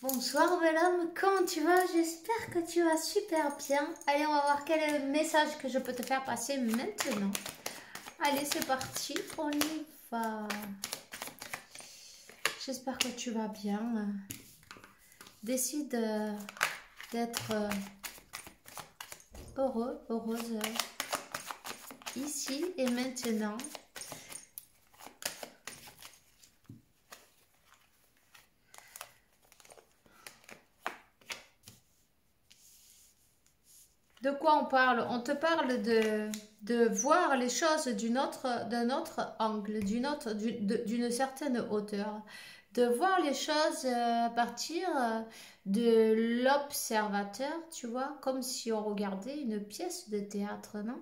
Bonsoir bel homme, comment tu vas? J'espère que tu vas super bien. Allez, on va voir quel est le message que je peux te faire passer maintenant. Allez, c'est parti, on y va. J'espère que tu vas bien. Décide d'être heureux, heureuse ici et maintenant. De quoi on parle? On te parle de voir les choses d'un autre angle, d'une certaine hauteur. De voir les choses à partir de l'observateur, tu vois, comme si on regardait une pièce de théâtre, non?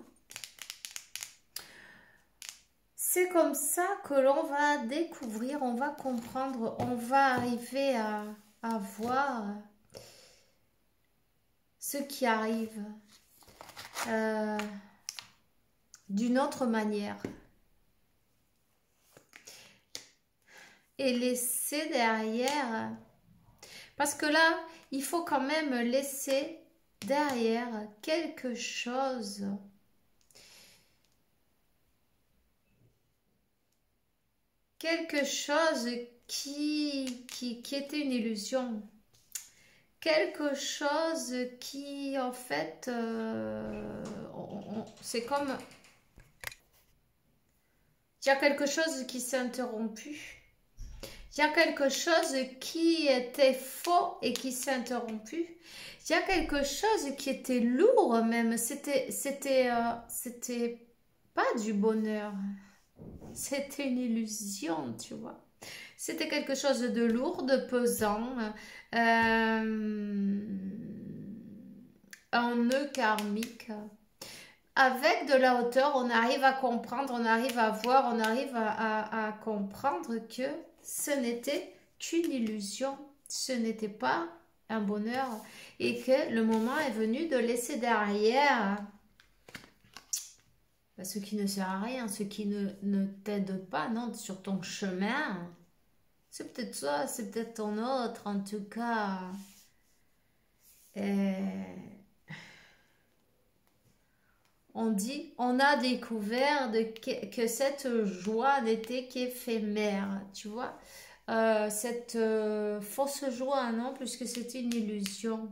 C'est comme ça que l'on va découvrir, on va comprendre, on va arriver à voir ce qui arrive. D'une autre manière. Et laisser derrière, parce que là, il faut quand même laisser derrière quelque chose qui était une illusion. Quelque chose qui, en fait, c'est comme... Il y a quelque chose qui s'est interrompu. Il y a quelque chose qui était faux et qui s'est interrompu. Il y a quelque chose qui était lourd même. C'était pas du bonheur. C'était une illusion, tu vois. C'était quelque chose de lourd, de pesant. Un nœud karmique. Avec de la hauteur, on arrive à comprendre, on arrive à voir, on arrive à comprendre que ce n'était qu'une illusion, ce n'était pas un bonheur et que le moment est venu de laisser derrière ce qui ne sert à rien, ce qui ne t'aide pas, non, sur ton chemin. C'est peut-être toi, c'est peut-être ton autre, en tout cas. On dit, on a découvert que cette joie n'était qu'éphémère, tu vois. Cette fausse joie, non, puisque c'était une illusion.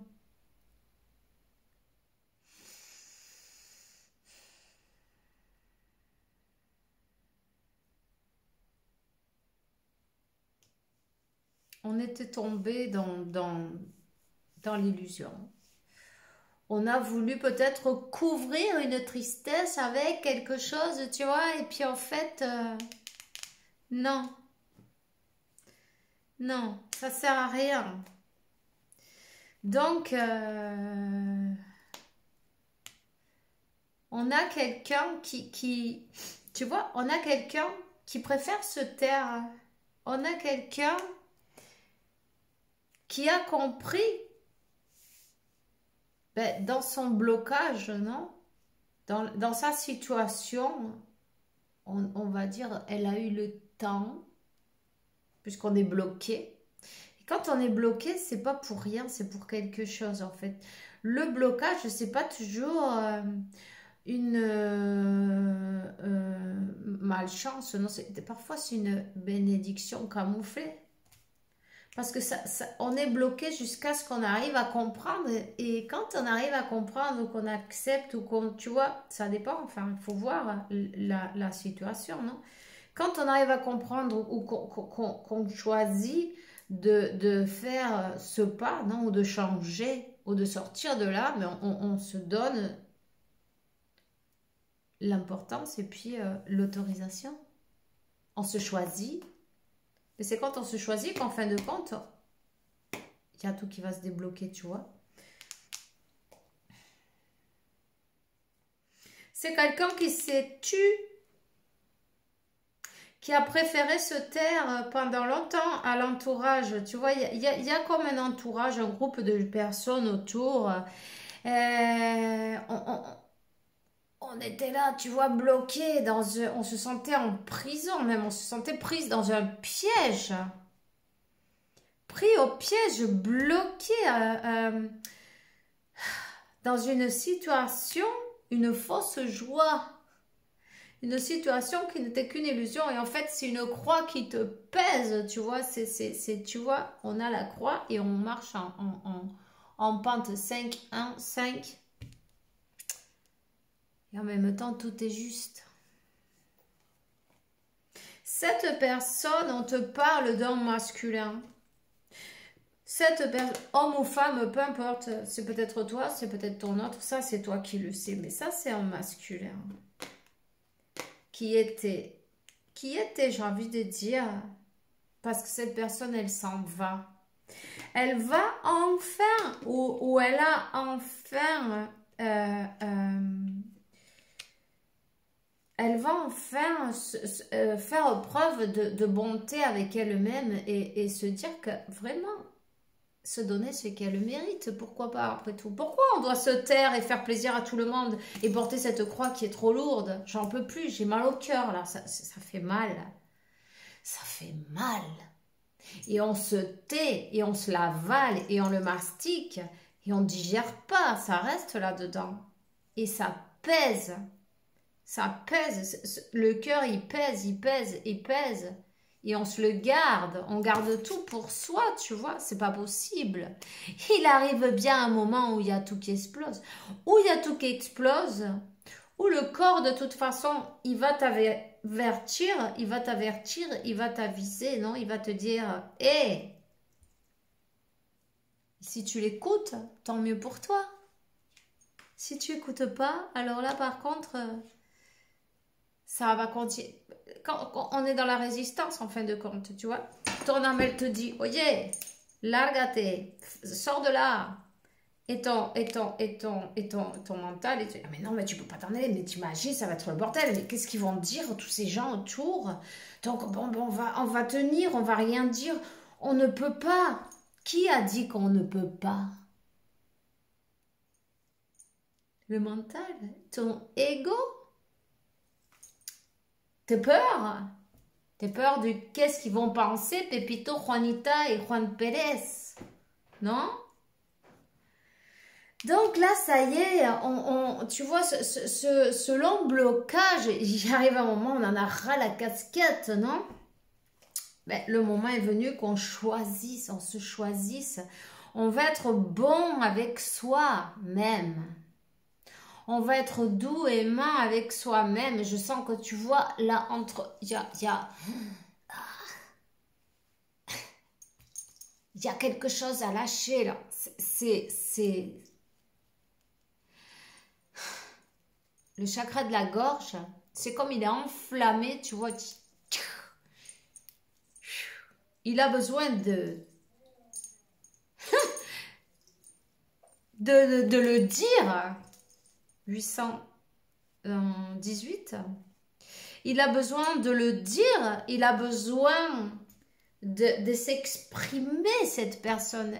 On était tombé dans l'illusion. On a voulu peut-être couvrir une tristesse avec quelque chose, tu vois, et puis en fait, non, non, ça sert à rien. Donc, on a quelqu'un tu vois, on a quelqu'un qui préfère se taire. On a quelqu'un qui a compris dans son blocage, non? Dans sa situation, on va dire, elle a eu le temps, puisqu'on est bloqué. Et quand on est bloqué, c'est pas pour rien, c'est pour quelque chose en fait. Le blocage, c'est pas toujours une malchance, non, parfois c'est une bénédiction camouflée. Parce que on est bloqué jusqu'à ce qu'on arrive à comprendre. Et quand on arrive à comprendre ou qu'on accepte ou qu'on, tu vois, ça dépend. Enfin, il faut voir la situation, non? Quand on arrive à comprendre ou qu'on choisit de faire ce pas, non? Ou de changer ou de sortir de là, mais on se donne l'importance et puis l'autorisation. On se choisit. Et c'est quand on se choisit qu'en fin de compte, il y a tout qui va se débloquer, tu vois. C'est quelqu'un qui s'est tu, qui a préféré se taire pendant longtemps à l'entourage. Tu vois, il y a comme un entourage, un groupe de personnes autour. On était là, tu vois, bloqué on se sentait en prison même, on se sentait prise dans un piège. pris au piège, bloqué dans une situation, une fausse joie. Une situation qui n'était qu'une illusion. Et en fait, c'est une croix qui te pèse, tu vois. Tu vois, on a la croix et on marche en pente 5, 1, 5. Et en même temps, tout est juste. Cette personne, on te parle d'un masculin. Cette personne, homme ou femme, peu importe, c'est peut-être toi, c'est peut-être ton autre, ça c'est toi qui le sais, mais ça c'est un masculin. Qui était, j'ai envie de dire, parce que cette personne, elle s'en va. Elle va enfin, ou elle a enfin, elle va enfin faire preuve de bonté avec elle-même et se dire que vraiment, se donner ce qu'elle mérite, pourquoi pas après tout. Pourquoi on doit se taire et faire plaisir à tout le monde et porter cette croix qui est trop lourde? J'en peux plus, j'ai mal au cœur là, ça fait mal. Ça fait mal. Et on se tait et on se l'avale et on le mastique et on ne digère pas, ça reste là-dedans. Et ça pèse. Ça pèse, le cœur il pèse, il pèse, il pèse. Et on se le garde, on garde tout pour soi, tu vois, c'est pas possible. Il arrive bien un moment où il y a tout qui explose. Où il y a tout qui explose, où le corps de toute façon, il va t'avertir, il va t'aviser, non? Il va te dire, hé, si tu l'écoutes, tant mieux pour toi. Si tu écoutes pas, alors là par contre, ça va continuer. Quand on est dans la résistance en fin de compte, tu vois, ton âme elle te dit, oye, largate, sors de là. Et ton mental, et tu dis, ah, mais non, mais tu peux pas t'en aller, mais t'imagines, ça va être le bordel, mais qu'est-ce qu'ils vont dire, tous ces gens autour? Donc, bon, on va tenir, on va rien dire, on ne peut pas. Qui a dit qu'on ne peut pas? Le mental, ton ego. T'as peur? T'as peur de qu'est-ce qu'ils vont penser, Pepito, Juanita et Juan Pérez? Non? Donc là, ça y est, tu vois, ce long blocage, il arrive un moment, on en a ras la casquette, non? Ben, le moment est venu qu'on choisisse, on se choisisse. On va être bon avec soi-même. On va être doux et aimant avec soi-même. Je sens que tu vois, là, il y a quelque chose à lâcher, là. C'est le chakra de la gorge, c'est comme il est enflammé, tu vois. Il a besoin de le dire. 818. Il a besoin de le dire. Il a besoin de s'exprimer, cette personne.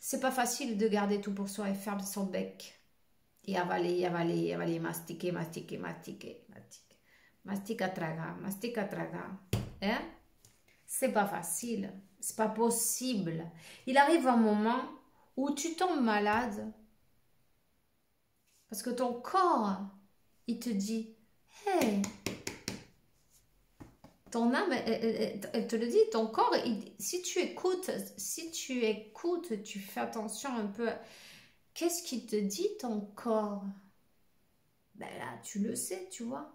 C'est pas facile de garder tout pour soi et fermer son bec. Et avaler, avaler, avaler, mastiquer, mastiquer, mastiquer, mastiquer. Mastica traga, mastica traga. Hein? C'est pas facile. C'est pas possible. Il arrive un moment où tu tombes malade. Parce que ton corps, il te dit, hey, ton âme, elle te le dit, ton corps, si tu écoutes, tu fais attention un peu. Qu'est-ce qui te dit ton corps? Ben là, tu le sais, tu vois.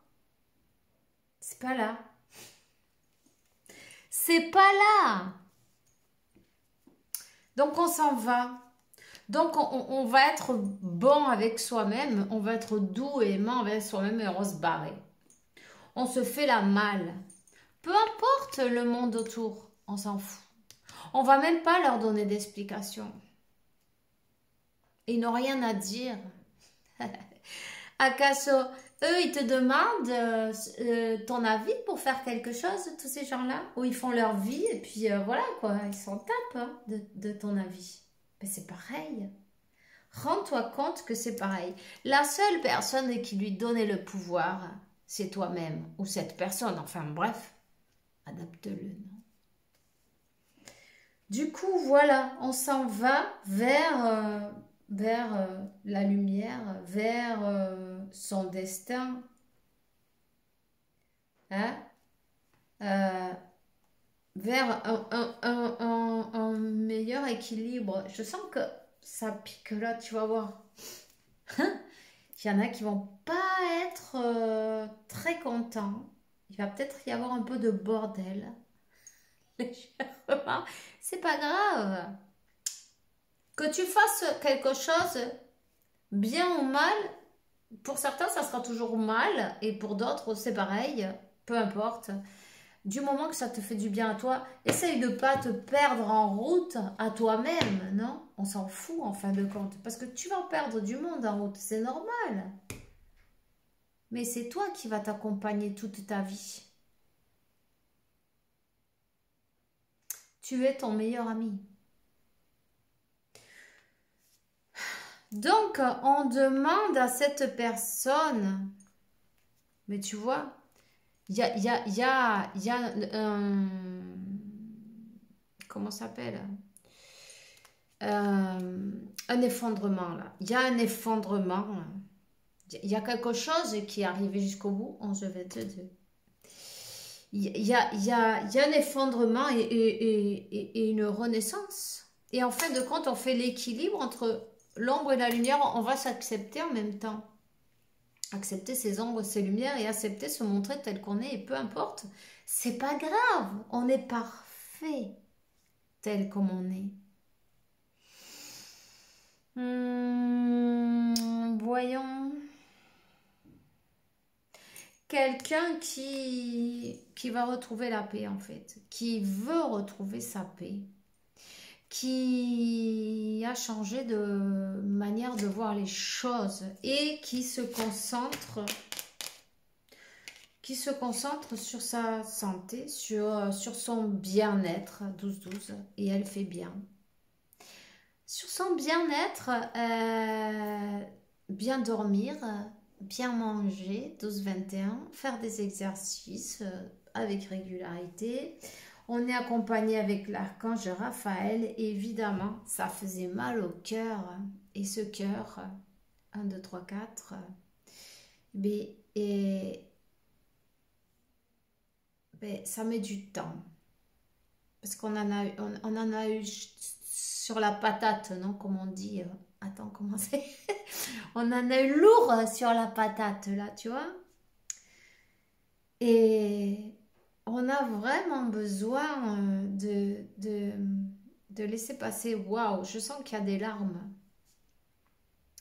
C'est pas là. C'est pas là. Donc on s'en va. Donc on va être bon avec soi-même, on va être doux et aimant avec soi-même et on va se barrer. On se fait la malle. Peu importe le monde autour, on s'en fout. On va même pas leur donner d'explications. Ils n'ont rien à dire. Acaso, eux, ils te demandent ton avis pour faire quelque chose, tous ces gens-là, où ils font leur vie et puis voilà quoi, ils s'en tapent hein, de ton avis. Mais c'est pareil. Rends-toi compte que c'est pareil. La seule personne qui lui donnait le pouvoir, c'est toi-même ou cette personne. Enfin bref, adapte-le. Non? Du coup, voilà, on s'en va vers la lumière, vers son destin, hein, euh, vers un meilleur équilibre. Je sens que ça pique là, tu vas voir. Il y en a qui vont pas être très contents. Il va peut-être y avoir un peu de bordel. Légèrement. C'est pas grave. Que tu fasses quelque chose, bien ou mal, pour certains, ça sera toujours mal, et pour d'autres, c'est pareil, peu importe. Du moment que ça te fait du bien à toi, essaye de pas te perdre en route à toi-même, non? On s'en fout en fin de compte, parce que tu vas perdre du monde en route, c'est normal. Mais c'est toi qui vas t'accompagner toute ta vie. Tu es ton meilleur ami. Donc, on demande à cette personne, mais tu vois, il y a comment ça s'appelle? Un effondrement là. Il y a un effondrement. Il y a quelque chose qui est arrivé jusqu'au bout. Oh, je vais te dire. Il y a un effondrement et une renaissance. Et en fin de compte, on fait l'équilibre entre l'ombre et la lumière. On va s'accepter en même temps. Accepter ses ombres, ses lumières et accepter se montrer tel qu'on est. Et peu importe, c'est pas grave. On est parfait tel comme on est. Voyons. Quelqu'un qui va retrouver la paix en fait, qui veut retrouver sa paix, qui a changé de manière de voir les choses et qui se concentre sur sa santé, sur son bien-être, 12-12, et elle fait bien. Sur son bien-être, bien dormir, bien manger, 12-21, faire des exercices avec régularité. On est accompagné avec l'archange Raphaël. Évidemment, ça faisait mal au cœur. Et ce cœur, 1, 2, 3, 4, ça met du temps. Parce qu'on on en a eu sur la patate, non? Comme on dit. Attends, comment c'est? On en a eu lourd sur la patate, là, tu vois? Et on a vraiment besoin de laisser passer. Waouh, je sens qu'il y a des larmes.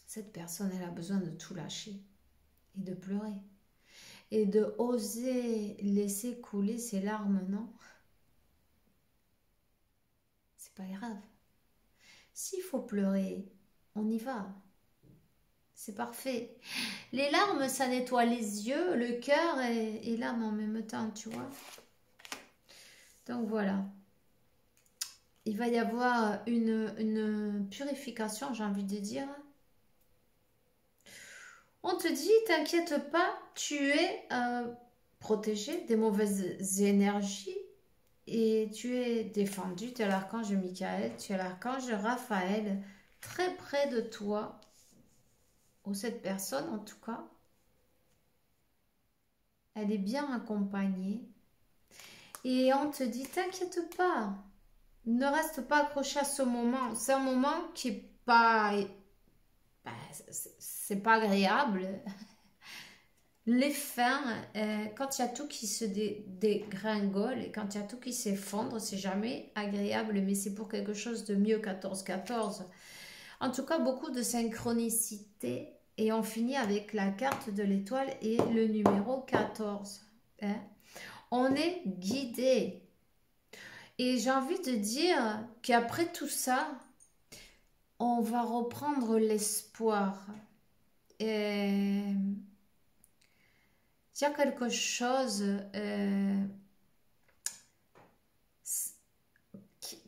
Cette personne, elle a besoin de tout lâcher et de pleurer. Et de oser laisser couler ses larmes, non? C'est pas grave. S'il faut pleurer, on y va. C'est parfait. Les larmes, ça nettoie les yeux, le cœur et l'âme en même temps, tu vois. Donc voilà. Il va y avoir une purification, j'ai envie de dire. On te dit, t'inquiète pas, tu es protégé des mauvaises énergies et tu es défendu. Tu es l'archange Michael, tu es l'archange Raphaël, très près de toi, ou cette personne en tout cas. Elle est bien accompagnée. Et on te dit, t'inquiète pas, ne reste pas accroché à ce moment. C'est un moment qui est pas... Ben, c'est pas agréable. Les fins, quand il y a tout qui se dégringole et quand il y a tout qui s'effondre, c'est jamais agréable, mais c'est pour quelque chose de mieux. 14-14. En tout cas, beaucoup de synchronicité. Et on finit avec la carte de l'étoile et le numéro 14. Hein? On est guidé. Et j'ai envie de dire qu'après tout ça, on va reprendre l'espoir. Et il y a quelque chose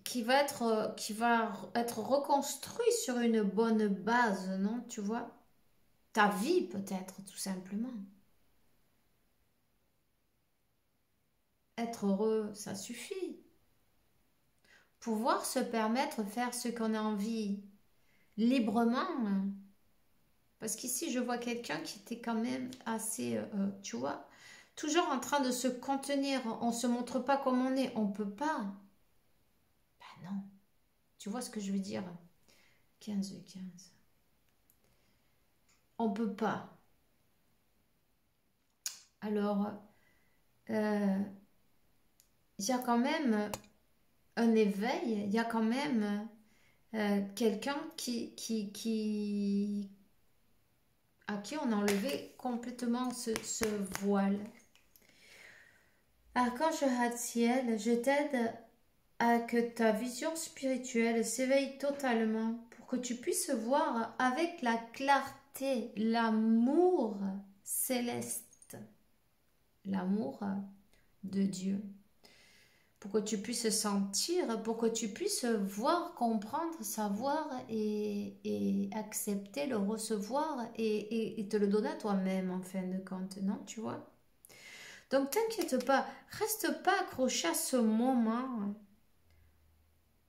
qui va être reconstruit sur une bonne base, non? Tu vois? Ta vie peut-être, tout simplement. Être heureux, ça suffit. pouvoir se permettre de faire ce qu'on a envie librement. Parce qu'ici, je vois quelqu'un qui était quand même assez, tu vois, toujours en train de se contenir. On ne se montre pas comme on est. On ne peut pas. Ben non. Tu vois ce que je veux dire? 15. On ne peut pas. Alors, il y a quand même un éveil. Il y a quand même quelqu'un à qui on a enlevé complètement ce voile. Archange Ratziel, je t'aide à que ta vision spirituelle s'éveille totalement pour que tu puisses voir avec la clarté l'amour céleste, l'amour de Dieu. Pour que tu puisses sentir, pour que tu puisses voir, comprendre, savoir et accepter, le recevoir et te le donner à toi-même en fin de compte, non, tu vois? Donc t'inquiète pas, reste pas accroché à ce moment.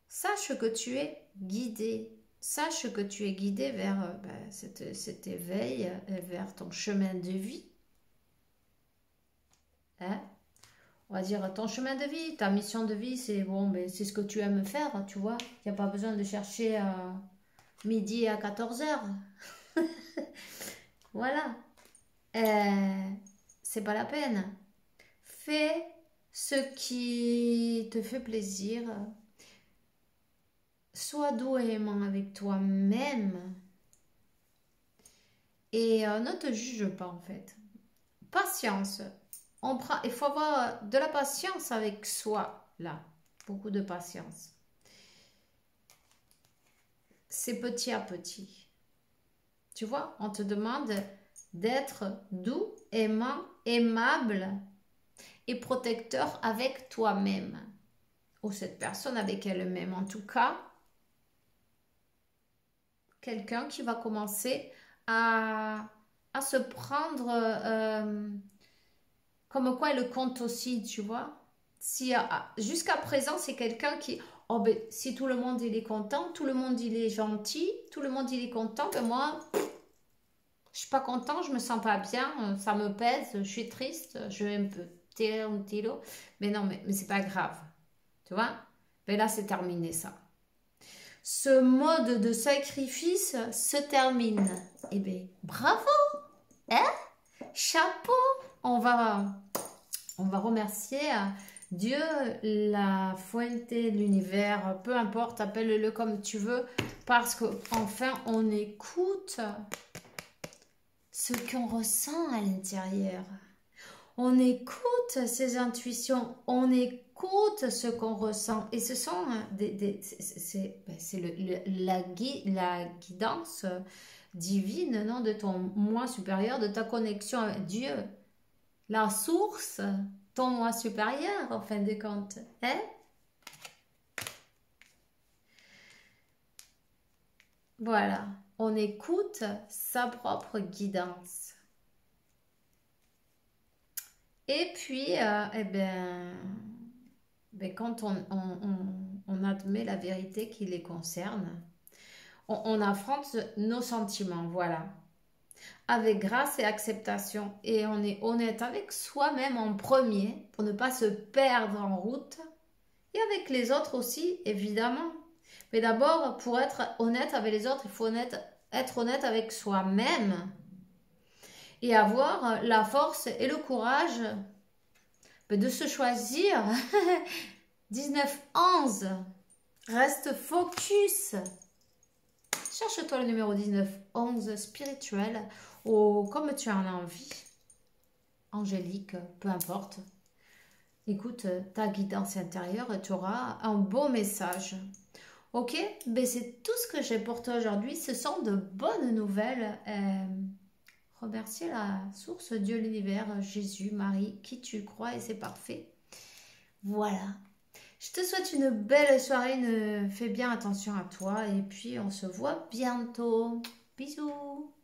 Sache que tu es guidé. Sache que tu es guidé vers cet éveil, vers ton chemin de vie. Hein? On va dire ton chemin de vie, ta mission de vie, c'est bon, mais c'est ce que tu aimes faire, tu vois. Il n'y a pas besoin de chercher midi à 14 heures. Voilà. C'est pas la peine. Fais ce qui te fait plaisir. Sois doux et aimant avec toi-même. Et ne te juge pas en fait. Patience. Il faut avoir de la patience avec soi, là. Beaucoup de patience. C'est petit à petit. Tu vois, on te demande d'être doux, aimant, aimable et protecteur avec toi-même. Ou cette personne avec elle-même. En tout cas, quelqu'un qui va commencer à se prendre comme quoi elle compte aussi, tu vois. Si, jusqu'à présent, c'est quelqu'un qui, oh ben, si tout le monde il est content, tout le monde il est gentil, tout le monde il est content, ben moi, je suis pas content, je me sens pas bien, ça me pèse, je suis triste, je vais un peu tilo, mais non, mais c'est pas grave, tu vois. Mais là, c'est terminé ça. Ce mode de sacrifice se termine. Eh bien, bravo, hein? Chapeau. On va remercier Dieu, la fuente, l'univers, peu importe, appelle-le comme tu veux, parce qu'enfin, on écoute ce qu'on ressent à l'intérieur. On écoute ses intuitions, on écoute ce qu'on ressent. Et ce sont c'est la guidance divine, non, de ton moi supérieur, de ta connexion avec Dieu. La source, ton moi supérieur, en fin de compte. Hein? Voilà, on écoute sa propre guidance. Et puis, quand on admet la vérité qui les concerne, on affronte nos sentiments, voilà. Avec grâce et acceptation. Et on est honnête avec soi-même en premier pour ne pas se perdre en route. Et avec les autres aussi, évidemment. Mais d'abord, pour être honnête avec les autres, il faut être honnête avec soi-même. Et avoir la force et le courage de se choisir. 19-11. Reste focus. Cherche-toi le numéro 19-11 spirituel ou comme tu en as envie. Angélique, peu importe. Écoute ta guidance intérieure et tu auras un beau message. Ok, ben c'est tout ce que j'ai pour toi aujourd'hui. Ce sont de bonnes nouvelles. Remercier la source, Dieu, l'univers, Jésus, Marie, qui tu crois et c'est parfait. Voilà. Je te souhaite une belle soirée. Fais bien attention à toi et puis on se voit bientôt. Bisous.